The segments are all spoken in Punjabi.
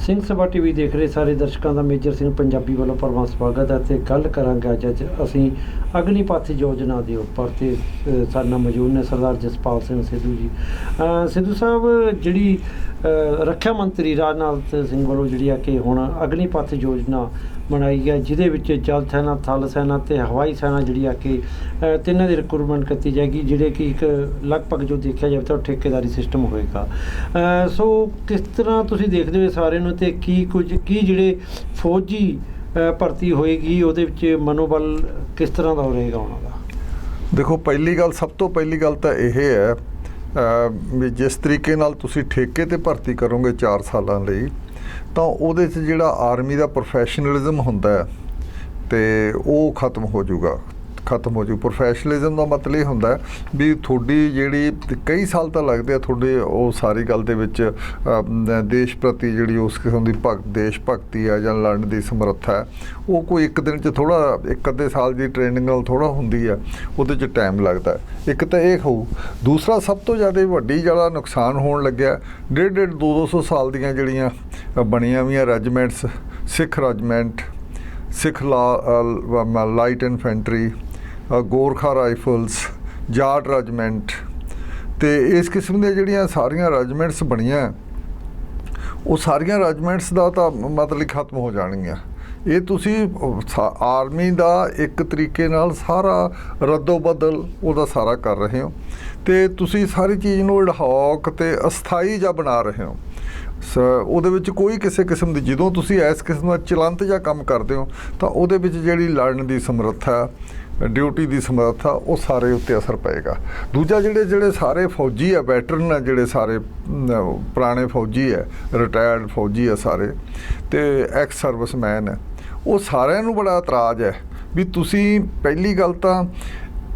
ਸਿੰਘ ਸਭਾ ਟੀ ਵੀ ਦੇਖ ਰਹੇ ਸਾਰੇ ਦਰਸ਼ਕਾਂ ਦਾ ਮੇਜਰ ਸਿੰਘ ਪੰਜਾਬੀ ਵੱਲੋਂ ਭਰਵਾਂ ਸਵਾਗਤ ਹੈ। ਅਤੇ ਗੱਲ ਕਰਾਂਗੇ ਅੱਜ ਅਸੀਂ ਅਗਨੀਪਥ ਯੋਜਨਾ ਦੇ ਉੱਪਰ, ਅਤੇ ਸਾਡੇ ਨਾਲ ਮੌਜੂਦ ਨੇ ਸਰਦਾਰ ਜਸਪਾਲ ਸਿੰਘ ਸਿੱਧੂ ਜੀ। ਸਿੱਧੂ ਸਾਹਿਬ, ਜਿਹੜੀ ਰੱਖਿਆ ਮੰਤਰੀ ਰਾਜਨਾਥ ਸਿੰਘ ਵੱਲੋਂ ਜਿਹੜੀ ਆ ਕਿ ਹੁਣ ਅਗਨੀਪਥ ਯੋਜਨਾ ਬਣਾਈ ਹੈ, ਜਿਹਦੇ ਵਿੱਚ ਜਲ ਸੈਨਾ, ਥਲ ਸੈਨਾ ਅਤੇ ਹਵਾਈ ਸੈਨਾ ਜਿਹੜੀ ਆ ਕਿ ਤਿੰਨਾਂ ਦੀ ਰਿਕਰੂਟਮੈਂਟ ਕੀਤੀ ਜਾਏਗੀ, ਜਿਹੜੇ ਕਿ ਇੱਕ ਲਗਭਗ ਜੋ ਦੇਖਿਆ ਜਾਵੇ ਤਾਂ ਠੇਕੇਦਾਰੀ ਸਿਸਟਮ ਹੋਏਗਾ। ਸੋ ਕਿਸ ਤਰ੍ਹਾਂ ਤੁਸੀਂ ਦੇਖਦੇ ਹੋ ਸਾਰੇ ਨੂੰ, ਅਤੇ ਕੀ ਜਿਹੜੇ ਫੌਜੀ ਭਰਤੀ ਹੋਏਗੀ ਉਹਦੇ ਵਿੱਚ ਮਨੋਬਲ ਕਿਸ ਤਰ੍ਹਾਂ ਦਾ ਰਹੇਗਾ ਉਹਨਾਂ ਦਾ? ਦੇਖੋ, ਸਭ ਤੋਂ ਪਹਿਲੀ ਗੱਲ ਤਾਂ ਇਹ ਹੈ ਵੀ ਜਿਸ ਤਰੀਕੇ ਨਾਲ ਤੁਸੀਂ ਠੇਕੇ 'ਤੇ ਭਰਤੀ ਕਰੋਗੇ 4 ਸਾਲਾਂ ਲਈ, ਤਾਂ ਉਹਦੇ 'ਚ ਜਿਹੜਾ ਆਰਮੀ ਦਾ ਪ੍ਰੋਫੈਸ਼ਨਲਿਜ਼ਮ ਹੁੰਦਾ ਅਤੇ ਉਹ ਖਤਮ ਹੋ ਜੂ। ਪ੍ਰੋਫੈਸ਼ਨਲਿਜ਼ਮ ਦਾ ਮਤਲਬ ਇਹ ਹੁੰਦਾ ਵੀ ਤੁਹਾਡੀ ਜਿਹੜੀ ਕਈ ਸਾਲ ਤਾਂ ਲੱਗਦੇ ਆ ਤੁਹਾਡੇ ਉਹ ਸਾਰੀ ਗੱਲ ਦੇ ਵਿੱਚ ਦੇਸ਼ ਪ੍ਰਤੀ ਜਿਹੜੀ ਉਸ ਕਿਸਮ ਦੀ ਦੇਸ਼ ਭਗਤੀ ਹੈ ਜਾਂ ਲੜਨ ਦੀ ਸਮਰੱਥਾ ਹੈ, ਉਹ ਕੋਈ ਇੱਕ ਦਿਨ 'ਚ ਥੋੜ੍ਹਾ, ਇੱਕ ਅੱਧੇ ਸਾਲ ਦੀ ਟ੍ਰੇਨਿੰਗ ਨਾਲ ਥੋੜ੍ਹਾ ਹੁੰਦੀ ਹੈ, ਉਹਦੇ 'ਚ ਟਾਈਮ ਲੱਗਦਾ। ਇੱਕ ਤਾਂ ਇਹ ਹੋਊ। ਦੂਸਰਾ, ਸਭ ਤੋਂ ਜ਼ਿਆਦਾ ਵੱਡੀ ਜਿਹੜਾ ਨੁਕਸਾਨ ਹੋਣ ਲੱਗਿਆ, 150-200 ਸਾਲ ਦੀਆਂ ਜਿਹੜੀਆਂ ਬਣੀਆਂ ਵੀਆਂ regiments, Sikh regiment, Sikh light infantry, Gorkha rifles, Jat regiment, ਅਤੇ ਇਸ ਕਿਸਮ ਦੀਆਂ ਜਿਹੜੀਆਂ ਸਾਰੀਆਂ ਰੈਜੀਮੈਂਟਸ ਬਣੀਆਂ, ਉਹ ਸਾਰੀਆਂ ਰੈਜੀਮੈਂਟਸ ਦਾ ਤਾਂ ਮਤਲਬ ਖਤਮ ਹੋ ਜਾਣਗੀਆਂ। ਇਹ ਤੁਸੀਂ ਆਰਮੀ ਦਾ ਇੱਕ ਤਰੀਕੇ ਨਾਲ ਸਾਰਾ ਰੱਦੋ ਬਦਲ ਉਹਦਾ ਸਾਰਾ ਕਰ ਰਹੇ ਹੋ, ਅਤੇ ਤੁਸੀਂ ਸਾਰੀ ਚੀਜ਼ ਨੂੰ ਅਡਹੌਕ ਅਤੇ ਅਸਥਾਈ ਜਿਹਾ ਬਣਾ ਰਹੇ ਹੋ। ਉਹਦੇ ਵਿੱਚ ਕੋਈ ਕਿਸੇ ਕਿਸਮ ਦੀ, ਜਦੋਂ ਤੁਸੀਂ ਇਸ ਕਿਸਮ ਦਾ ਚਲੰਤ ਜਿਹਾ ਕੰਮ ਕਰਦੇ ਹੋ, ਤਾਂ ਉਹਦੇ ਵਿੱਚ ਜਿਹੜੀ ਲੜਨ ਦੀ ਸਮਰੱਥਾ, ਡਿਊਟੀ ਦੀ ਸਮਰੱਥਾ, ਉਹ ਸਾਰੇ ਉੱਤੇ ਅਸਰ ਪਏਗਾ। ਦੂਜਾ, ਜਿਹੜੇ ਸਾਰੇ ਫੌਜੀ ਆ, ਵੈਟਰਨ ਆ, ਜਿਹੜੇ ਸਾਰੇ ਪੁਰਾਣੇ ਫੌਜੀ ਹੈ, ਰਿਟਾਇਰਡ ਫੌਜੀ ਆ ਸਾਰੇ, ਅਤੇ ਐਕਸ ਸਰਵਿਸਮੈਨ ਹੈ, ਉਹ ਸਾਰਿਆਂ ਨੂੰ ਬੜਾ ਇਤਰਾਜ਼ ਹੈ ਵੀ ਤੁਸੀਂ ਪਹਿਲੀ ਗੱਲ ਤਾਂ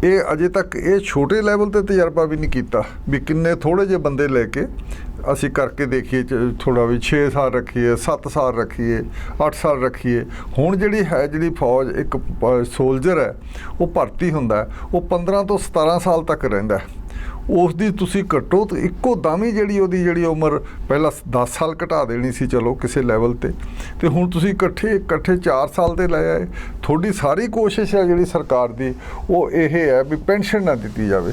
ਇਹ ਅਜੇ ਤੱਕ ਇਹ ਛੋਟੇ ਲੈਵਲ 'ਤੇ ਤਜਰਬਾ ਵੀ ਨਹੀਂ ਕੀਤਾ ਵੀ ਕਿੰਨੇ ਥੋੜ੍ਹੇ ਜਿਹੇ ਬੰਦੇ ਲੈ ਕੇ ਅਸੀਂ ਕਰਕੇ ਦੇਖੀਏ, ਥੋੜ੍ਹਾ ਵੀ 6 ਸਾਲ ਰੱਖੀਏ, 7 ਸਾਲ ਰੱਖੀਏ, 8 ਸਾਲ ਰੱਖੀਏ। ਹੁਣ ਜਿਹੜੀ ਫੌਜ, ਇੱਕ ਸੋਲਜਰ ਹੈ, ਉਹ ਭਰਤੀ ਹੁੰਦਾ, ਉਹ 15 ਤੋਂ 17 ਸਾਲ ਤੱਕ ਰਹਿੰਦਾ। ਉਸ ਦੀ ਤੁਸੀਂ ਘੱਟੋ ਤਾਂ ਇੱਕੋ ਦਮ ਹੀ ਜਿਹੜੀ ਉਮਰ ਪਹਿਲਾਂ 10 ਸਾਲ ਘਟਾ ਦੇਣੀ ਸੀ, ਚਲੋ ਕਿਸੇ ਲੈਵਲ 'ਤੇ, ਅਤੇ ਹੁਣ ਤੁਸੀਂ ਇਕੱਠੇ 4 ਸਾਲ 'ਤੇ ਲੈ ਆਏ। ਤੁਹਾਡੀ ਸਾਰੀ ਕੋਸ਼ਿਸ਼ ਹੈ ਜਿਹੜੀ ਸਰਕਾਰ ਦੀ, ਉਹ ਇਹ ਹੈ ਵੀ ਪੈਨਸ਼ਨ ਨਾ ਦਿੱਤੀ ਜਾਵੇ।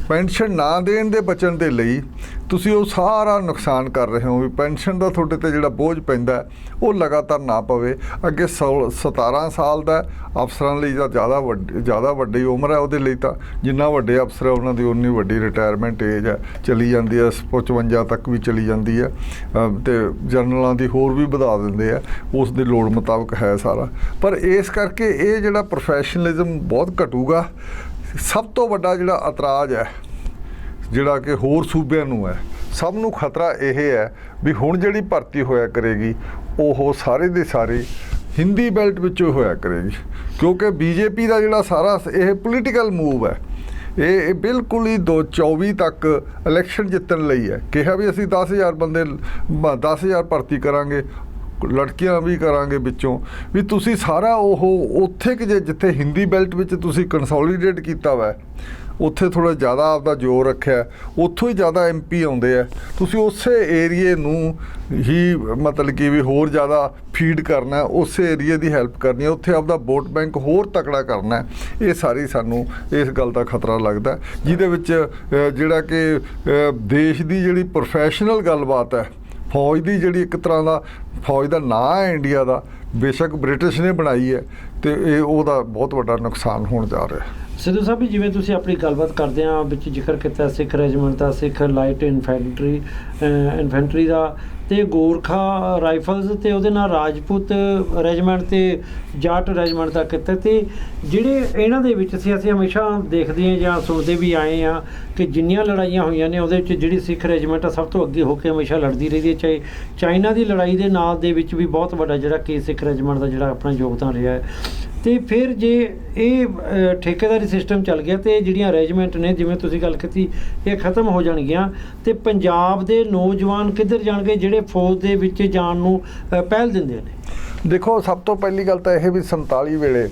ਪੈਨਸ਼ਨ ਨਾ ਦੇਣ ਦੇ ਬਚਣ ਦੇ ਲਈ ਤੁਸੀਂ ਉਹ ਸਾਰਾ ਨੁਕਸਾਨ ਕਰ ਰਹੇ ਹੋ ਵੀ ਪੈਨਸ਼ਨ ਦਾ ਤੁਹਾਡੇ 'ਤੇ ਜਿਹੜਾ ਬੋਝ ਪੈਂਦਾ ਉਹ ਲਗਾਤਾਰ ਨਾ ਪਵੇ। ਅੱਗੇ 17 ਸਾਲ ਦਾ ਅਫਸਰਾਂ ਲਈ ਤਾਂ ਜ਼ਿਆਦਾ ਵੱਡੀ ਉਮਰ ਹੈ, ਉਹਦੇ ਲਈ ਤਾਂ ਜਿੰਨਾ ਵੱਡੇ ਅਫਸਰ ਹੈ ਉਹਨਾਂ ਦੀ ਉਨੀ ਵੱਡੀ ਰਿਟਾਇਰਮੈਂਟ ਏਜ ਹੈ, ਚਲੀ ਜਾਂਦੀ ਹੈ 55 ਤੱਕ ਵੀ ਚਲੀ ਜਾਂਦੀ ਹੈ, ਅਤੇ ਜਨਰਲਾਂ ਦੀ ਹੋਰ ਵੀ ਵਧਾ ਦਿੰਦੇ ਆ, ਉਸ ਦੀ ਲੋੜ ਮੁਤਾਬਕ ਹੈ ਸਾਰਾ। ਪਰ ਇਸ ਕਰਕੇ ਇਹ ਜਿਹੜਾ ਪ੍ਰੋਫੈਸ਼ਨਲਿਜ਼ਮ ਬਹੁਤ ਘਟੂਗਾ। ਸਭ ਤੋਂ ਵੱਡਾ ਜਿਹੜਾ ਇਤਰਾਜ਼ ਹੈ, ਜਿਹੜਾ ਕਿ ਹੋਰ ਸੂਬਿਆਂ ਨੂੰ ਹੈ, ਸਭ ਨੂੰ ਖਤਰਾ ਇਹ ਹੈ ਵੀ ਹੁਣ ਜਿਹੜੀ ਭਰਤੀ ਹੋਇਆ ਕਰੇਗੀ ਉਹ ਸਾਰੇ ਦੇ ਸਾਰੇ ਹਿੰਦੀ ਬੈਲਟ ਵਿੱਚੋਂ ਹੋਇਆ ਕਰੇਗੀ, ਕਿਉਂਕਿ BJP ਦਾ ਜਿਹੜਾ ਸਾਰਾ ਇਹ ਪੋਲੀਟੀਕਲ ਮੂਵ ਹੈ, ਇਹ ਬਿਲਕੁਲ ਹੀ 2024 ਤੱਕ ਇਲੈਕਸ਼ਨ ਜਿੱਤਣ ਲਈ ਹੈ। ਕਿਹਾ ਵੀ ਅਸੀਂ 10,000 ਭਰਤੀ ਕਰਾਂਗੇ, ਲੜਕੀਆਂ ਵੀ ਕਰਾਂਗੇ ਵਿੱਚੋਂ, ਵੀ ਤੁਸੀਂ ਸਾਰਾ ਉਹ ਉੱਥੇ ਕਿ ਜਿੱਥੇ ਹਿੰਦੀ ਬੈਲਟ ਵਿੱਚ ਤੁਸੀਂ ਕੰਸੋਲੀਡੇਟ ਕੀਤਾ ਵਾ, ਉੱਥੇ ਥੋੜ੍ਹਾ ਜ਼ਿਆਦਾ ਆਪਦਾ ਜ਼ੋਰ ਰੱਖਿਆ, ਉੱਥੋਂ ਹੀ ਜ਼ਿਆਦਾ MP ਆਉਂਦੇ ਆ, ਤੁਸੀਂ ਉਸੇ ਏਰੀਏ ਨੂੰ ਹੀ ਮਤਲਬ ਕਿ ਵੀ ਹੋਰ ਜ਼ਿਆਦਾ ਫੀਡ ਕਰਨਾ, ਉਸੇ ਏਰੀਏ ਦੀ ਹੈਲਪ ਕਰਨੀ ਹੈ, ਉੱਥੇ ਆਪਦਾ ਵੋਟ ਬੈਂਕ ਹੋਰ ਤਕੜਾ ਕਰਨਾ। ਇਹ ਸਾਰੀ ਸਾਨੂੰ ਇਸ ਗੱਲ ਦਾ ਖਤਰਾ ਲੱਗਦਾ, ਜਿਹਦੇ ਵਿੱਚ ਜਿਹੜਾ ਕਿ ਦੇਸ਼ ਦੀ ਜਿਹੜੀ ਪ੍ਰੋਫੈਸ਼ਨਲ ਗੱਲਬਾਤ ਹੈ, ਫੌਜ ਦੀ ਜਿਹੜੀ ਇੱਕ ਤਰ੍ਹਾਂ ਦਾ ਫੌਜ ਦਾ ਨਾਂ ਹੈ ਇੰਡੀਆ ਦਾ, ਬੇਸ਼ੱਕ ਬ੍ਰਿਟਿਸ਼ ਨੇ ਬਣਾਈ ਹੈ, ਅਤੇ ਇਹ ਉਹਦਾ ਬਹੁਤ ਵੱਡਾ ਨੁਕਸਾਨ ਹੋਣ ਜਾ ਰਿਹਾ। ਸਿੱਧੂ ਸਾਹਿਬ ਜੀ, ਜਿਵੇਂ ਤੁਸੀਂ ਆਪਣੀ ਗੱਲਬਾਤ ਕਰਦੇ ਹਾਂ ਵਿੱਚ ਜ਼ਿਕਰ ਕੀਤਾ ਸਿੱਖ ਰੈਜੀਮੈਂਟ ਦਾ, ਸਿੱਖ ਲਾਈਟ ਇਨਫੈਂਟਰੀ ਦਾ, ਅਤੇ ਗੋਰਖਾ ਰਾਈਫਲਸ, ਅਤੇ ਉਹਦੇ ਨਾਲ ਰਾਜਪੂਤ ਰੈਜੀਮੈਂਟ ਅਤੇ ਜਾਟ ਰੈਜੀਮੈਂਟ ਦਾ ਕੀਤਾ। ਅਤੇ ਜਿਹੜੇ ਇਹਨਾਂ ਦੇ ਵਿੱਚ ਅਸੀਂ ਹਮੇਸ਼ਾ ਦੇਖਦੇ ਹਾਂ ਜਾਂ ਸੁਣਦੇ ਵੀ ਆਏ ਹਾਂ ਕਿ ਜਿੰਨੀਆਂ ਲੜਾਈਆਂ ਹੋਈਆਂ ਨੇ ਉਹਦੇ ਵਿੱਚ ਜਿਹੜੀ ਸਿੱਖ ਰੈਜੀਮੈਂਟ ਆ ਸਭ ਤੋਂ ਅੱਗੇ ਹੋ ਕੇ ਹਮੇਸ਼ਾ ਲੜਦੀ ਰਹੀ ਹੈ। ਚਾਹੇ ਚਾਈਨਾ ਦੀ ਲੜਾਈ ਦੇ ਨਾਲ ਦੇ ਵਿੱਚ ਵੀ ਬਹੁਤ ਵੱਡਾ ਜਿਹੜਾ ਕਿ ਸਿੱਖ ਰੈਜੀਮੈਂਟ ਦਾ ਜਿਹੜਾ ਆਪਣਾ ਯੋਗਦਾਨ ਰਿਹਾ ਹੈ। ਅਤੇ ਫਿਰ ਜੇ ਇਹ ਠੇਕੇਦਾਰੀ ਸਿਸਟਮ ਚੱਲ ਗਿਆ ਅਤੇ ਜਿਹੜੀਆਂ ਰੈਜੀਮੈਂਟ ਨੇ, ਜਿਵੇਂ ਤੁਸੀਂ ਗੱਲ ਕੀਤੀ, ਇਹ ਖਤਮ ਹੋ ਜਾਣਗੀਆਂ, ਅਤੇ ਪੰਜਾਬ ਦੇ ਨੌਜਵਾਨ ਕਿੱਧਰ ਜਾਣਗੇ ਜਿਹੜੇ ਫੌਜ ਦੇ ਵਿੱਚ ਜਾਣ ਨੂੰ ਪਹਿਲ ਦਿੰਦੇ ਨੇ? ਦੇਖੋ, ਸਭ ਤੋਂ ਪਹਿਲੀ ਗੱਲ ਤਾਂ ਇਹ ਵੀ 47 ਵੇਲੇ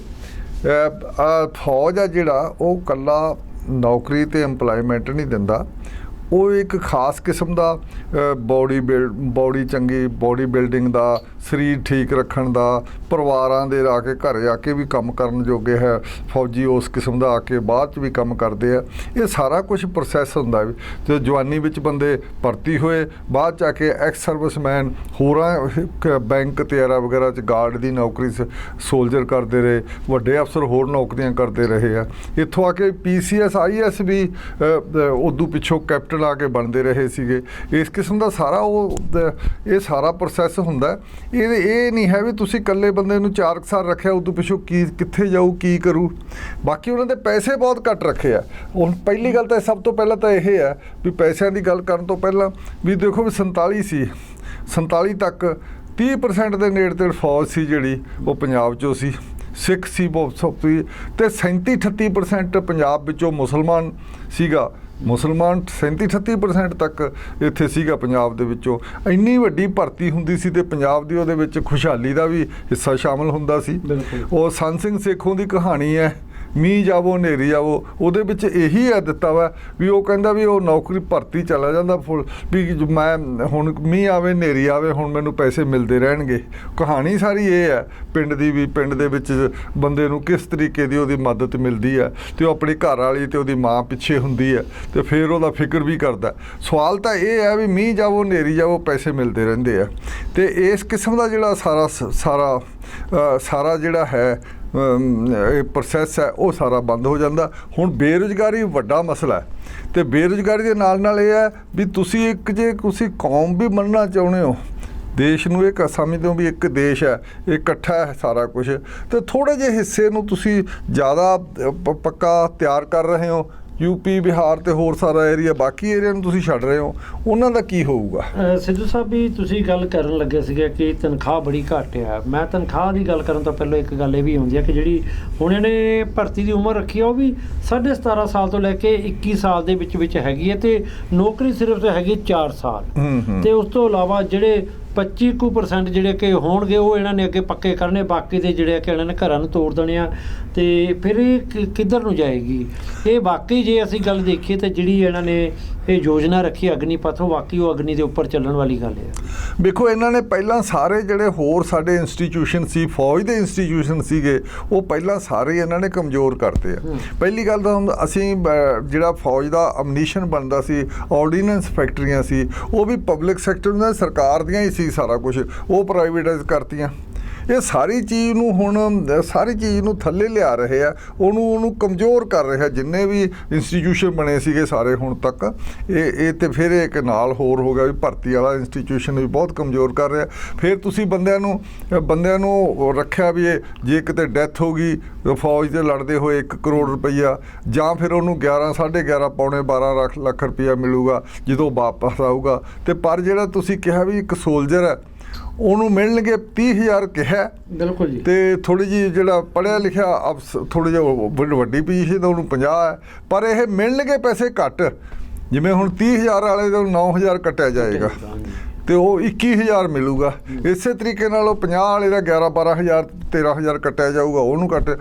ਫੌਜ ਆ ਜਿਹੜਾ ਉਹ ਇਕੱਲਾ ਨੌਕਰੀ ਅਤੇ ਇੰਪਲਾਇਮੈਂਟ ਨਹੀਂ ਦਿੰਦਾ, ਉਹ ਇੱਕ ਖਾਸ ਕਿਸਮ ਦਾ ਬੋਡੀ ਚੰਗੀ ਬੋਡੀ ਬਿਲਡਿੰਗ ਦਾ, ਸਰੀਰ ਠੀਕ ਰੱਖਣ ਦਾ, ਪਰਿਵਾਰਾਂ ਦੇ ਆ ਕੇ ਘਰੇ ਆ ਕੇ ਵੀ ਕੰਮ ਕਰਨ ਜੋਗੇ ਹੈ ਫੌਜੀ, ਉਸ ਕਿਸਮ ਦਾ ਆ ਕੇ ਬਾਅਦ 'ਚ ਵੀ ਕੰਮ ਕਰਦੇ ਆ। ਇਹ ਸਾਰਾ ਕੁਝ ਪ੍ਰੋਸੈਸ ਹੁੰਦਾ ਵੀ ਤੇ ਜਵਾਨੀ ਵਿੱਚ ਬੰਦੇ ਭਰਤੀ ਹੋਏ, ਬਾਅਦ 'ਚ ਆ ਕੇ ਐਕਸ ਸਰਵਿਸਮੈਨ ਹੋਰਾਂ ਬੈਂਕ ਤਿਆਰਾ ਵਗੈਰਾ 'ਚ ਗਾਰਡ ਦੀ ਨੌਕਰੀ ਸੋਲਜਰ ਕਰਦੇ ਰਹੇ, ਵੱਡੇ ਅਫਸਰ ਹੋਰ ਨੌਕਰੀਆਂ ਕਰਦੇ ਰਹੇ ਆ। ਇੱਥੋਂ ਆ ਕੇ PCS IAS ਵੀ ਉਦੋਂ ਪਿੱਛੋਂ ਕੈਪਟਨ ਆ ਕੇ ਬਣਦੇ ਰਹੇ ਸੀਗੇ। ਇਸ ਕਿਸਮ ਦਾ ਸਾਰਾ ਇਹ ਸਾਰਾ ਪ੍ਰੋਸੈਸ ਹੁੰਦਾ। ਇਹ ਨਹੀਂ ਹੈ ਵੀ ਤੁਸੀਂ ਇਕੱਲੇ ਬੰਦੇ ਨੂੰ 4 ਸਾਲ ਰੱਖਿਆ ਉਦੋਂ ਪਿੱਛੋਂ ਕਿੱਥੇ ਜਾਊ ਕੀ ਕਰੂ। ਬਾਕੀ ਉਹਨਾਂ ਦੇ ਪੈਸੇ ਬਹੁਤ ਘੱਟ ਰੱਖੇ ਆ। ਹੁਣ ਪਹਿਲੀ ਗੱਲ ਤਾਂ ਸਭ ਤੋਂ ਪਹਿਲਾਂ ਤਾਂ ਇਹ ਹੈ ਵੀ ਪੈਸਿਆਂ ਦੀ ਗੱਲ ਕਰਨ ਤੋਂ ਪਹਿਲਾਂ ਵੀ ਦੇਖੋ ਵੀ 47 ਤੱਕ 30% ਦੇ ਨੇੜੇ ਤੇੜੇ ਫੌਜ ਸੀ ਜਿਹੜੀ ਉਹ ਪੰਜਾਬ 'ਚੋਂ ਸੀ, ਸਿੱਖ ਸੀ ਬਹੁਤ, ਤੇ 37-38% ਪੰਜਾਬ ਵਿੱਚੋਂ ਮੁਸਲਮਾਨ ਸੀਗਾ। ਮੁਸਲਮਾਨ 37-38% ਤੱਕ ਇੱਥੇ ਸੀਗਾ ਪੰਜਾਬ ਦੇ ਵਿੱਚੋਂ। ਇੰਨੀ ਵੱਡੀ ਭਰਤੀ ਹੁੰਦੀ ਸੀ ਤੇ ਪੰਜਾਬ ਦੀ ਉਹਦੇ ਵਿੱਚ ਖੁਸ਼ਹਾਲੀ ਦਾ ਵੀ ਹਿੱਸਾ ਸ਼ਾਮਲ ਹੁੰਦਾ ਸੀ। ਉਹ ਸੰਨ ਸਿੰਘ ਸੇਖੋਂ ਦੀ ਕਹਾਣੀ ਹੈ, ਮੀਂਹ ਜਾਵੋ ਹਨੇਰੀ ਜਾਵੋ, ਉਹਦੇ ਵਿੱਚ ਇਹੀ ਹੈ ਦਿੱਤਾ ਵਾ ਵੀ ਉਹ ਕਹਿੰਦਾ ਵੀ ਉਹ ਨੌਕਰੀ ਭਰਤੀ ਚਲਾ ਜਾਂਦਾ ਫੁੱਲ ਵੀ ਮੈਂ ਹੁਣ ਮੀਂਹ ਆਵੇ ਹਨੇਰੀ ਆਵੇ ਹੁਣ ਮੈਨੂੰ ਪੈਸੇ ਮਿਲਦੇ ਰਹਿਣਗੇ। ਕਹਾਣੀ ਸਾਰੀ ਇਹ ਹੈ ਪਿੰਡ ਦੀ ਵੀ, ਪਿੰਡ ਦੇ ਵਿੱਚ ਬੰਦੇ ਨੂੰ ਕਿਸ ਤਰੀਕੇ ਦੀ ਉਹਦੀ ਮਦਦ ਮਿਲਦੀ ਹੈ ਤੇ ਉਹ ਆਪਣੀ ਘਰ ਵਾਲੀ ਤੇ ਉਹਦੀ ਮਾਂ ਪਿੱਛੇ ਹੁੰਦੀ ਹੈ ਤੇ ਫਿਰ ਉਹਦਾ ਫਿਕਰ ਵੀ ਕਰਦਾ। ਸਵਾਲ ਤਾਂ ਇਹ ਹੈ ਵੀ ਮੀਂਹ ਜਾਵੋ ਹਨੇਰੀ ਜਾਵੋ ਪੈਸੇ ਮਿਲਦੇ ਰਹਿੰਦੇ ਆ। ਤੇ ਇਸ ਕਿਸਮ ਦਾ ਜਿਹੜਾ ਸਾਰਾ ਜਿਹੜਾ ਹੈ ਇਹ ਪ੍ਰੋਸੈਸ ਹੈ ਉਹ ਸਾਰਾ ਬੰਦ ਹੋ ਜਾਂਦਾ। ਹੁਣ ਬੇਰੁਜ਼ਗਾਰੀ ਵੱਡਾ ਮਸਲਾ ਹੈ ਤੇ ਬੇਰੁਜ਼ਗਾਰੀ ਦੇ ਨਾਲ ਇਹ ਹੈ ਵੀ ਤੁਸੀਂ ਜੇ ਤੁਸੀਂ ਕੌਮ ਵੀ ਮੰਨਣਾ ਚਾਹੁੰਦੇ ਹੋ, ਦੇਸ਼ ਨੂੰ ਇਹ ਸਮਝਦੇ ਹੋ ਵੀ ਇੱਕ ਦੇਸ਼ ਹੈ, ਇਹ ਇਕੱਠਾ ਹੈ ਸਾਰਾ ਕੁਝ, ਤੇ ਥੋੜ੍ਹੇ ਜਿਹੇ ਹਿੱਸੇ ਨੂੰ ਤੁਸੀਂ ਜ਼ਿਆਦਾ ਪੱਕਾ ਤਿਆਰ ਕਰ ਰਹੇ ਹੋ। ਯੂਪੀ ਬਿਹਾਰ ਤੇ ਹੋਰ ਸਾਰਾ ਏਰੀਆ, ਬਾਕੀ ਏਰੀਆ ਨੂੰ ਤੁਸੀਂ ਛੱਡ ਰਹੇ ਹੋ, ਉਹਨਾਂ ਦਾ ਕੀ ਹੋਊਗਾ? ਸਿੱਧੂ ਸਾਹਿਬ ਵੀ ਤੁਸੀਂ ਗੱਲ ਕਰਨ ਲੱਗੇ ਸੀਗੇ ਕਿ ਤਨਖਾਹ ਬੜੀ ਘੱਟ ਆ। ਮੈਂ ਤਨਖਾਹ ਦੀ ਗੱਲ ਕਰਨ ਤੋਂ ਪਹਿਲਾਂ ਇੱਕ ਗੱਲ ਇਹ ਵੀ ਆਉਂਦੀ ਹੈ ਕਿ ਜਿਹੜੀ ਹੁਣ ਇਹਨੇ ਭਰਤੀ ਦੀ ਉਮਰ ਰੱਖੀ ਆ ਉਹ ਵੀ 17.5 ਸਾਲ ਤੋਂ ਲੈ ਕੇ 21 ਸਾਲ ਦੇ ਵਿੱਚ ਹੈਗੀ ਹੈ ਤੇ ਨੌਕਰੀ ਸਿਰਫ ਹੈਗੀ 4 ਸਾਲ। ਤੇ ਉਸ ਤੋਂ ਇਲਾਵਾ ਜਿਹੜੇ 25% ਜਿਹੜੇ ਕਿ ਹੋਣਗੇ ਉਹ ਇਹਨਾਂ ਨੇ ਅੱਗੇ ਪੱਕੇ ਕਰਨੇ, ਬਾਕੀ ਦੇ ਜਿਹੜੇ ਕਿ ਇਹਨਾਂ ਨੇ ਘਰਾਂ ਨੂੰ ਤੋੜ ਦੇਣੇ ਆ। ਤੇ ਫਿਰ ਇਹ ਕਿੱਧਰ ਨੂੰ ਜਾਏਗੀ? ਇਹ ਵਾਕਈ ਜੇ ਅਸੀਂ ਗੱਲ ਦੇਖੀਏ ਤਾਂ ਜਿਹੜੀ ਇਹਨਾਂ ਨੇ ਇਹ ਯੋਜਨਾ ਰੱਖੀ ਅਗਨੀਪਥ, ਉਹ ਵਾਕਈ ਉਹ ਅਗਨੀ ਦੇ ਉੱਪਰ ਚੱਲਣ ਵਾਲੀ ਗੱਲ ਹੈ। ਵੇਖੋ ਇਹਨਾਂ ਨੇ ਪਹਿਲਾਂ ਸਾਰੇ ਜਿਹੜੇ ਹੋਰ ਸਾਡੇ ਇੰਸਟੀਟਿਊਸ਼ਨ ਸੀ, ਫੌਜ ਦੇ ਇੰਸਟੀਟਿਊਸ਼ਨ ਸੀਗੇ, ਉਹ ਪਹਿਲਾਂ ਸਾਰੇ ਇਹਨਾਂ ਨੇ ਕਮਜ਼ੋਰ ਕਰਤੇ ਆ। ਪਹਿਲੀ ਗੱਲ ਤਾਂ ਅਸੀਂ ਜਿਹੜਾ ਫੌਜ ਦਾ ਅਮਨੀਸ਼ਨ ਬਣਦਾ ਸੀ, ਆਰਡੀਨੈਂਸ ਫੈਕਟਰੀਆਂ ਸੀ, ਉਹ ਵੀ ਪਬਲਿਕ ਸੈਕਟਰ ਦੀਆਂ ਸਰਕਾਰ ਦੀਆਂ ਹੀ ਸੀ, ਸਾਰਾ ਕੁਝ ਉਹ ਪ੍ਰਾਈਵੇਟਾਈਜ਼ ਕਰਤੀਆਂ। ਇਹ ਸਾਰੀ ਚੀਜ਼ ਨੂੰ ਥੱਲੇ ਲਿਆ ਰਹੇ ਆ, ਉਹਨੂੰ ਕਮਜ਼ੋਰ ਕਰ ਰਿਹਾ। ਜਿੰਨੇ ਵੀ ਇੰਸਟੀਟਿਊਸ਼ਨ ਬਣੇ ਸੀਗੇ ਸਾਰੇ ਹੁਣ ਤੱਕ, ਇਹ ਤੇ ਫਿਰ ਇੱਕ ਨਾਲ ਹੋਰ ਹੋ ਗਿਆ ਵੀ ਭਰਤੀ ਵਾਲਾ ਇੰਸਟੀਟਿਊਸ਼ਨ ਵੀ ਬਹੁਤ ਕਮਜ਼ੋਰ ਕਰ ਰਿਹਾ। ਫਿਰ ਤੁਸੀਂ ਬੰਦਿਆਂ ਨੂੰ ਰੱਖਿਆ ਵੀ ਜੇ ਕਿਤੇ ਡੈਥ ਹੋ ਗਈ ਫੌਜ ਦੇ ਲੜਦੇ ਹੋਏ 1 ਕਰੋੜ ਰੁਪਈਆ, ਜਾਂ ਫਿਰ ਉਹਨੂੰ 11, 11.5, ਪੌਣੇ 12 ਲੱਖ ਰੁਪਈਆ ਮਿਲੂਗਾ ਜਦੋਂ ਵਾਪਸ ਆਊਗਾ। ਤੇ ਪਰ ਜਿਹੜਾ ਤੁਸੀਂ ਕਿਹਾ ਵੀ ਇੱਕ ਸੋਲਜਰ ਹੈ ਉਹਨੂੰ ਮਿਲਣਗੇ 30,000 ਕਿਹਾ। ਬਿਲਕੁਲ ਜੀ। ਤੇ ਥੋੜੀ ਜਿਹੀ ਜਿਹੜਾ ਪੜ੍ਹਿਆ ਲਿਖਿਆ ਥੋੜੀ ਜਿਹੀ ਵੱਡੀ ਪੋਜੀਸ਼ਨ ਉਹਨੂੰ 50 ਹੈ, ਪਰ ਇਹ ਮਿਲਣਗੇ ਪੈਸੇ ਘੱਟ। ਜਿਵੇਂ ਹੁਣ 30,000 ਵਾਲੇ ਦਾ 9,000 ਕੱਟਿਆ ਜਾਏਗਾ ਤੇ ਉਹ 21,000 ਮਿਲੂਗਾ। ਇਸੇ ਤਰੀਕੇ ਨਾਲ ਉਹ 50 ਵਾਲੇ ਦਾ 11-12,000 13,000 ਕੱਟਿਆ ਜਾਊਗਾ, ਉਹਨੂੰ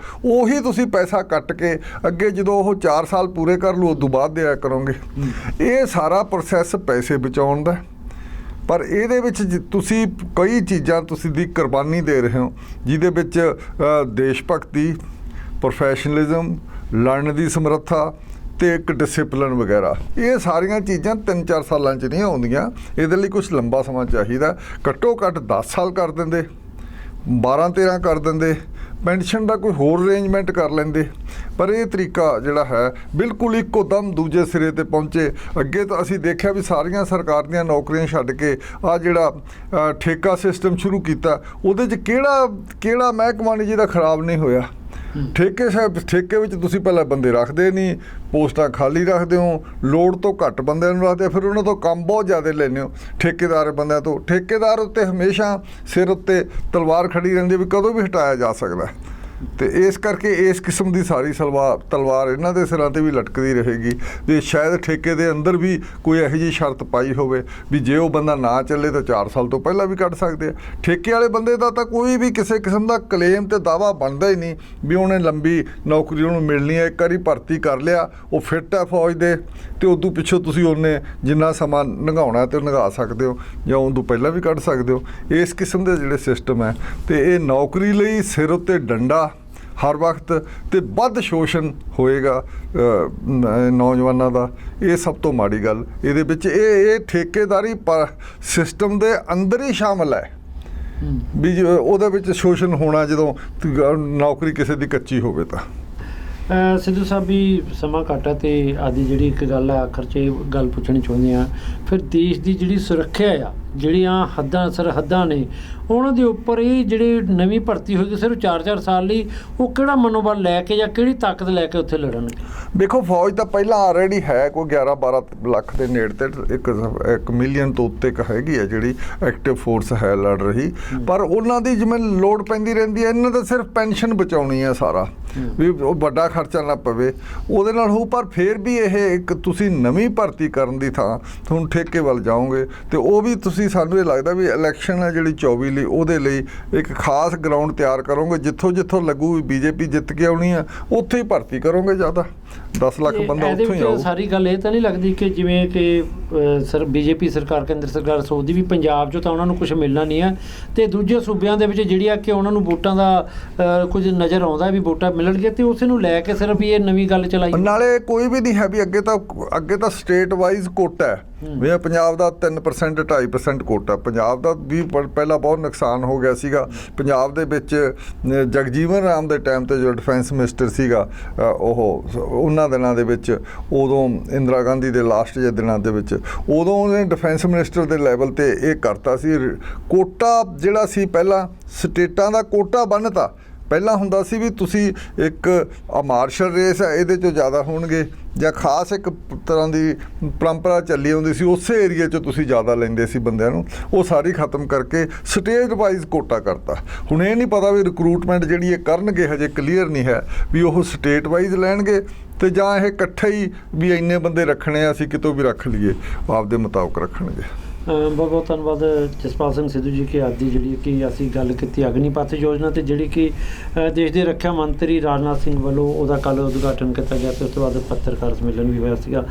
ਉਹੀ ਤੁਸੀਂ ਪੈਸਾ ਕੱਟ ਕੇ ਅੱਗੇ ਜਦੋਂ ਉਹ 4 ਸਾਲ ਪੂਰੇ ਕਰ ਲਓ ਉਦੋਂ ਬਾਅਦ ਦਿਆ ਕਰੋਗੇ। ਇਹ ਸਾਰਾ ਪ੍ਰੋਸੈਸ ਪੈਸੇ ਬਚਾਉਣ ਦਾ। ਪਰ ਇਹਦੇ ਵਿੱਚ ਤੁਸੀਂ ਕਈ ਚੀਜ਼ਾਂ ਤੁਸੀਂ ਦੀ ਕੁਰਬਾਨੀ ਦੇ ਰਹੇ ਹੋ, ਜਿਹਦੇ ਵਿੱਚ ਦੇਸ਼ ਭਗਤੀ, ਪ੍ਰੋਫੈਸ਼ਨਲਿਜ਼ਮ, ਲੜਨ ਦੀ ਸਮਰੱਥਾ ਤੇ ਇੱਕ ਡਿਸਿਪਲਿਨ ਵਗੈਰਾ। ਇਹ ਸਾਰੀਆਂ ਚੀਜ਼ਾਂ 3-4 ਸਾਲਾਂ 'ਚ ਨਹੀਂ ਆਉਂਦੀਆਂ, ਇਹਦੇ ਲਈ ਕੁਛ ਲੰਬਾ ਸਮਾਂ ਚਾਹੀਦਾ। ਘੱਟੋ ਘੱਟ 10 ਸਾਲ ਕਰ ਦਿੰਦੇ, 12-13 ਕਰ ਦਿੰਦੇ, ਪੈਨਸ਼ਨ ਦਾ ਕੋਈ ਹੋਰ ਅਰੇਂਜਮੈਂਟ ਕਰ ਲੈਂਦੇ। ਪਰ ਇਹ ਤਰੀਕਾ ਜਿਹੜਾ ਹੈ ਬਿਲਕੁਲ ਇੱਕੋ ਦਮ ਦੂਜੇ ਸਿਰੇ ਤੇ ਪਹੁੰਚੇ। ਅੱਗੇ ਤਾਂ ਅਸੀਂ ਦੇਖਿਆ ਵੀ ਸਾਰੀਆਂ ਸਰਕਾਰ ਦੀਆਂ ਨੌਕਰੀਆਂ ਛੱਡ ਕੇ ਆ ਜਿਹੜਾ ਠੇਕਾ ਸਿਸਟਮ ਸ਼ੁਰੂ ਕੀਤਾ, ਉਹਦੇ 'ਚ ਕਿਹੜਾ ਮਹਿਕਮਾ ਨਹੀਂ ਜਿਹਦਾ ਖਰਾਬ ਨਹੀਂ ਹੋਇਆ। ਠੇਕੇ ਵਿੱਚ ਤੁਸੀਂ ਪਹਿਲਾਂ ਬੰਦੇ ਰੱਖਦੇ ਨਹੀਂ, ਪੋਸਟਾਂ ਖਾਲੀ ਰੱਖਦੇ ਹੋ, ਲੋੜ ਤੋਂ ਘੱਟ ਬੰਦਿਆਂ ਨੂੰ ਰੱਖਦੇ, ਫਿਰ ਉਹਨਾਂ ਤੋਂ ਕੰਮ ਬਹੁਤ ਜ਼ਿਆਦਾ ਲੈਂਦੇ ਹੋ ਠੇਕੇਦਾਰ ਬੰਦਿਆਂ ਤੋਂ। ਠੇਕੇਦਾਰ ਉੱਤੇ ਹਮੇਸ਼ਾ ਸਿਰ ਉੱਤੇ ਤਲਵਾਰ ਖੜੀ ਰਹਿੰਦੀ ਵੀ ਕਦੋਂ ਵੀ ਹਟਾਇਆ ਜਾ ਸਕਦਾ। ਤੇ ਇਸ ਕਰਕੇ ਇਸ ਕਿਸਮ ਦੀ ਸਾਰੀ ਤਲਵਾਰ ਇਹਨਾਂ ਦੇ ਸਿਰਾਂ ਤੇ ਵੀ ਲਟਕਦੀ ਰਹੇਗੀ। ਤੇ ਸ਼ਾਇਦ ਠੇਕੇ ਦੇ ਅੰਦਰ ਵੀ ਕੋਈ ਇਹੋ ਜਿਹੀ ਸ਼ਰਤ ਪਾਈ ਹੋਵੇ ਵੀ ਜੇ ਉਹ ਬੰਦਾ ਨਾ ਚੱਲੇ ਤਾਂ 4 ਸਾਲ ਤੋਂ ਪਹਿਲਾਂ ਵੀ ਕੱਢ ਸਕਦੇ ਆ। ਠੇਕੇ ਵਾਲੇ ਬੰਦੇ ਦਾ ਤਾਂ ਕੋਈ ਵੀ ਕਿਸੇ ਕਿਸਮ ਦਾ ਕਲੇਮ ਤੇ ਦਾਵਾ ਬਣਦਾ ਹੀ ਨਹੀਂ ਵੀ ਉਹਨੇ ਲੰਬੀ ਨੌਕਰੀ ਉਹਨੂੰ ਮਿਲਣੀ ਹੈ। ਇੱਕ ਵਾਰੀ ਭਰਤੀ ਕਰ ਲਿਆ, ਉਹ ਫਿੱਟ ਹੈ ਫੌਜ ਦੇ, ਤੇ ਉਦੋਂ ਪਿੱਛੋਂ ਤੁਸੀਂ ਉਹਨੇ ਜਿੰਨਾ ਸਮਾਂ ਲੰਘਾਉਣਾ ਤੇ ਲੰਘਾ ਸਕਦੇ ਹੋ ਜਾਂ ਉਦੋਂ ਪਹਿਲਾਂ ਵੀ ਕੱਢ ਸਕਦੇ ਹੋ। ਇਸ ਕਿਸਮ ਦੇ ਜਿਹੜੇ ਸਿਸਟਮ ਹੈ ਤੇ ਇਹ ਨੌਕਰੀ ਲਈ ਸਿਰ ਉੱਤੇ ਡੰਡਾ ਹਰ ਵਕਤ ਤੇ ਵੱਧ ਸ਼ੋਸ਼ਣ ਹੋਏਗਾ ਨੌਜਵਾਨਾਂ ਦਾ। ਇਹ ਸਭ ਤੋਂ ਮਾੜੀ ਗੱਲ ਇਹਦੇ ਵਿੱਚ ਇਹ ਠੇਕੇਦਾਰੀ ਸਿਸਟਮ ਦੇ ਅੰਦਰ ਹੀ ਸ਼ਾਮਲ ਹੈ ਵੀ ਉਹਦੇ ਵਿੱਚ ਸ਼ੋਸ਼ਣ ਹੋਣਾ ਜਦੋਂ ਨੌਕਰੀ ਕਿਸੇ ਦੀ ਕੱਚੀ ਹੋਵੇ ਤਾਂ। ਸਿੱਧੂ ਸਾਹਿਬ ਵੀ ਸਮਾਂ ਘੱਟ ਹੈ ਤੇ ਆਦੀ ਜਿਹੜੀ ਇੱਕ ਗੱਲ ਆ ਆਖਰ 'ਚ ਇਹ ਗੱਲ ਪੁੱਛਣੀ ਚਾਹੁੰਦੇ ਆ, ਫਿਰ ਦੇਸ਼ ਦੀ ਜਿਹੜੀ ਸੁਰੱਖਿਆ ਆ, ਜਿਹੜੀਆਂ ਸਰਹੱਦਾਂ ਨੇ ਉਹਨਾਂ ਦੇ ਉੱਪਰ ਇਹ ਜਿਹੜੇ ਨਵੀਂ ਭਰਤੀ ਹੋਏਗੀ ਸਿਰਫ 4-4 ਸਾਲ ਲਈ, ਉਹ ਕਿਹੜਾ ਮਨੋਬਲ ਲੈ ਕੇ ਜਾਂ ਕਿਹੜੀ ਤਾਕਤ ਲੈ ਕੇ ਉੱਥੇ ਲੜਨਗੇ? ਦੇਖੋ ਫੌਜ ਤਾਂ ਪਹਿਲਾਂ ਆਲਰੇਡੀ ਹੈ, ਕੋਈ 11-12 ਲੱਖ ਦੇ ਨੇੜੇ ਤੇ 1 ਮਿਲੀਅਨ ਤੋਂ ਉੱਤੇ ਹੈਗੀ ਹੈ ਜਿਹੜੀ ਐਕਟਿਵ ਫੋਰਸ ਹੈ ਲੜ ਰਹੀ। ਪਰ ਉਹਨਾਂ ਦੀ ਜਿਵੇਂ ਲੋੜ ਪੈਂਦੀ ਰਹਿੰਦੀ ਹੈ, ਇਹਨਾਂ ਦਾ ਸਿਰਫ ਪੈਨਸ਼ਨ ਬਚਾਉਣੀ ਹੈ ਸਾਰਾ, ਵੀ ਉਹ ਵੱਡਾ ਖਰਚਾ ਨਾ ਪਵੇ ਉਹਦੇ ਨਾਲ ਹੋ। ਪਰ ਫਿਰ ਵੀ ਇਹ ਇੱਕ ਤੁਸੀਂ ਨਵੀਂ ਭਰਤੀ ਕਰਨ ਦੀ ਥਾਂ ਤੁਹਾਨੂੰ ਠੇਕੇ ਵੱਲ ਜਾਓਗੇ ਤੇ ਉਹ ਵੀ ਤੁਸੀਂ ਸਾਨੂੰ ਇਹ ਲੱਗਦਾ ਵੀ ਇਲੈਕਸ਼ਨ ਹੈ ਜਿਹੜੀ 24 ਲਈ ਉਹਦੇ ਲਈ ਇੱਕ ਖਾਸ ਗਰਾਊਂਡ ਤਿਆਰ ਕਰੋਗੇ, ਜਿੱਥੋਂ ਲੱਗੂ ਵੀ ਬੀਜੇਪੀ ਜਿੱਤ ਕੇ ਆਉਣੀ ਆ ਉੱਥੇ ਹੀ ਭਰਤੀ ਕਰੋਗੇ। ਜ਼ਿਆਦਾ 10 ਲੱਖ ਬੰਦਾ ਉੱਥੋਂ ਹੀ ਆਊ। ਸਾਰੀ ਗੱਲ ਇਹ ਤਾਂ ਨਹੀਂ ਲੱਗਦੀ ਕਿ ਜਿਵੇਂ ਕਿ ਬੀਜੇਪੀ ਸਰਕਾਰ ਕੇਂਦਰ ਸਰਕਾਰ ਸੋਚਦੀ ਵੀ ਪੰਜਾਬ 'ਚੋਂ ਤਾਂ ਉਹਨਾਂ ਨੂੰ ਕੁਝ ਮਿਲਣਾ ਨਹੀਂ ਹੈ ਤੇ ਦੂਜੇ ਸੂਬਿਆਂ ਦੇ ਵਿੱਚ ਜਿਹੜੀ ਆ ਕਿ ਉਹਨਾਂ ਨੂੰ ਵੋਟਾਂ ਦਾ ਕੁਝ ਨਜ਼ਰ ਆਉਂਦਾ ਵੀ ਵੋਟਾਂ ਮਿਲਣਗੇ ਤੇ ਉਸ ਨੂੰ ਲੈ ਕੇ ਸਿਰਫ ਇਹ ਨਵੀਂ ਗੱਲ ਚਲਾਈ। ਨਾਲੇ ਕੋਈ ਵੀ ਨਹੀਂ ਹੈ ਵੀ ਅੱਗੇ ਤਾਂ ਸਟੇਟ ਵਾਈਜ਼ ਕੋਟਾ ਹੈ ਵੀ ਪੰਜਾਬ ਦਾ 3% 2.5% ਕੋਟਾ। ਪੰਜਾਬ ਦਾ ਵੀ ਪਹਿਲਾਂ ਬਹੁਤ ਨੁਕਸਾਨ ਹੋ ਗਿਆ ਸੀਗਾ। ਪੰਜਾਬ ਦੇ ਵਿੱਚ ਜਗਜੀਵਨ ਰਾਮ ਦੇ ਟਾਈਮ ਤੇ ਜੋ ਡਿਫੈਂਸ ਮਿਨਿਸਟਰ ਸੀਗਾ ਉਹਨਾਂ ਦਿਨਾਂ ਦੇ ਵਿੱਚ, ਉਦੋਂ ਇੰਦਰਾ ਗਾਂਧੀ ਦੇ ਲਾਸਟ ਜਿਹੇ ਦਿਨਾਂ ਦੇ ਵਿੱਚ, ਉਦੋਂ ਉਹਨੇ ਡਿਫੈਂਸ ਮਿਨਿਸਟਰ ਦੇ ਲੈਵਲ ਤੇ ਇਹ ਕਰਤਾ ਸੀ ਕੋਟਾ ਜਿਹੜਾ ਸੀ ਪਹਿਲਾਂ ਸਟੇਟਾਂ ਦਾ ਕੋਟਾ ਬੰਨ੍ਹਤਾ। ਪਹਿਲਾਂ ਹੁੰਦਾ ਸੀ ਵੀ ਤੁਸੀਂ ਇੱਕ ਮਾਰਸ਼ਲ ਰੇਸ ਹੈ ਇਹਦੇ 'ਚੋਂ ਜ਼ਿਆਦਾ ਹੋਣਗੇ ਜਾਂ ਖਾਸ ਇੱਕ ਤਰ੍ਹਾਂ ਦੀ ਪਰੰਪਰਾ ਚੱਲੀ ਆਉਂਦੀ ਸੀ, ਉਸੇ ਏਰੀਏ 'ਚ ਤੁਸੀਂ ਜ਼ਿਆਦਾ ਲੈਂਦੇ ਸੀ ਬੰਦਿਆਂ ਨੂੰ। ਉਹ ਸਾਰੀ ਖਤਮ ਕਰਕੇ ਸਟੇਟ ਵਾਈਜ਼ ਕੋਟਾ ਕਰਤਾ। ਹੁਣ ਇਹ ਨਹੀਂ ਪਤਾ ਵੀ ਰਿਕਰੂਟਮੈਂਟ ਜਿਹੜੀ ਇਹ ਕਰਨਗੇ ਹਜੇ ਕਲੀਅਰ ਨਹੀਂ ਹੈ ਵੀ ਉਹ ਸਟੇਟ ਵਾਈਜ਼ ਲੈਣਗੇ ਤੇ ਜਾਂ ਇਹ ਇਕੱਠੇ ਹੀ ਵੀ ਇੰਨੇ ਬੰਦੇ ਰੱਖਣੇ ਆ ਅਸੀਂ ਕਿਤੋਂ ਵੀ ਰੱਖ ਲਈਏ ਆਪਦੇ ਮੁਤਾਬਕ ਰੱਖਣਗੇ। ਬਹੁਤ ਬਹੁਤ ਧੰਨਵਾਦ ਜਸਪਾਲ ਸਿੰਘ ਸਿੱਧੂ ਜੀ ਕਿ ਅੱਜ ਦੀ ਜਿਹੜੀ ਕਿ ਅਸੀਂ ਗੱਲ ਕੀਤੀ ਅਗਨੀਪਥ ਯੋਜਨਾ ਤੇ ਜਿਹੜੀ ਕਿ ਦੇਸ਼ ਦੇ ਰੱਖਿਆ ਮੰਤਰੀ ਰਾਜਨਾਥ ਸਿੰਘ ਵੱਲੋਂ ਉਹਦਾ ਕੱਲ੍ਹ ਉਦਘਾਟਨ ਕੀਤਾ ਗਿਆ ਤੇ ਉਸ ਤੋਂ ਬਾਅਦ ਪੱਤਰਕਾਰ ਸੰਮੇਲਨ ਵੀ ਹੋਇਆ ਸੀਗਾ।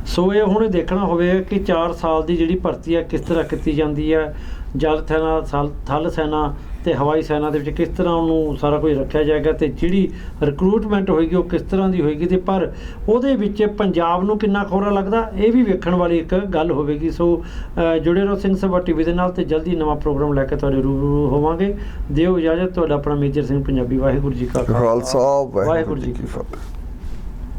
ਸੋ ਇਹ ਹੁਣ ਦੇਖਣਾ ਹੋਵੇਗਾ ਕਿ 4 ਸਾਲ ਦੀ ਜਿਹੜੀ ਭਰਤੀ ਹੈ ਕਿਸ ਤਰ੍ਹਾਂ ਕੀਤੀ ਜਾਂਦੀ ਹੈ। ਜਲ ਸੈਨਾ, ਥਲ ਸੈਨਾ ਤੇ ਹਵਾਈ ਸੈਨਾ ਦੇ ਵਿੱਚ ਕਿਸ ਤਰ੍ਹਾਂ ਉਹਨੂੰ ਸਾਰਾ ਕੁਝ ਰੱਖਿਆ ਜਾਏਗਾ ਤੇ ਜਿਹੜੀ ਰਿਕਰੂਟਮੈਂਟ ਹੋਏਗੀ ਉਹ ਕਿਸ ਤਰ੍ਹਾਂ ਦੀ ਹੋਏਗੀ ਤੇ ਪਰ ਉਹਦੇ ਵਿੱਚ ਪੰਜਾਬ ਨੂੰ ਕਿੰਨਾ ਖੋਰਾ ਲੱਗਦਾ ਇਹ ਵੀ ਵੇਖਣ ਵਾਲੀ ਇੱਕ ਗੱਲ ਹੋਵੇਗੀ। ਸੋ ਜੁੜੇ ਰਹੋ ਸਿੰਘ ਸਭਾ TV ਦੇ ਨਾਲ ਤੇ ਜਲਦੀ ਨਵਾਂ ਪ੍ਰੋਗਰਾਮ ਲੈ ਕੇ ਤੁਹਾਡੇ ਰੂਬਰੂ ਹੋਵਾਂਗੇ। ਦਿਓ ਇਜਾਜ਼ਤ। ਤੁਹਾਡਾ ਆਪਣਾ ਮੇਜਰ ਸਿੰਘ ਪੰਜਾਬੀ। ਵਾਹਿਗੁਰੂ ਜੀ ਕਾ ਖਾਲਸਾ, ਵਾਹਿਗੁਰੂ ਜੀ ਕੀ ਫਤਿਹ।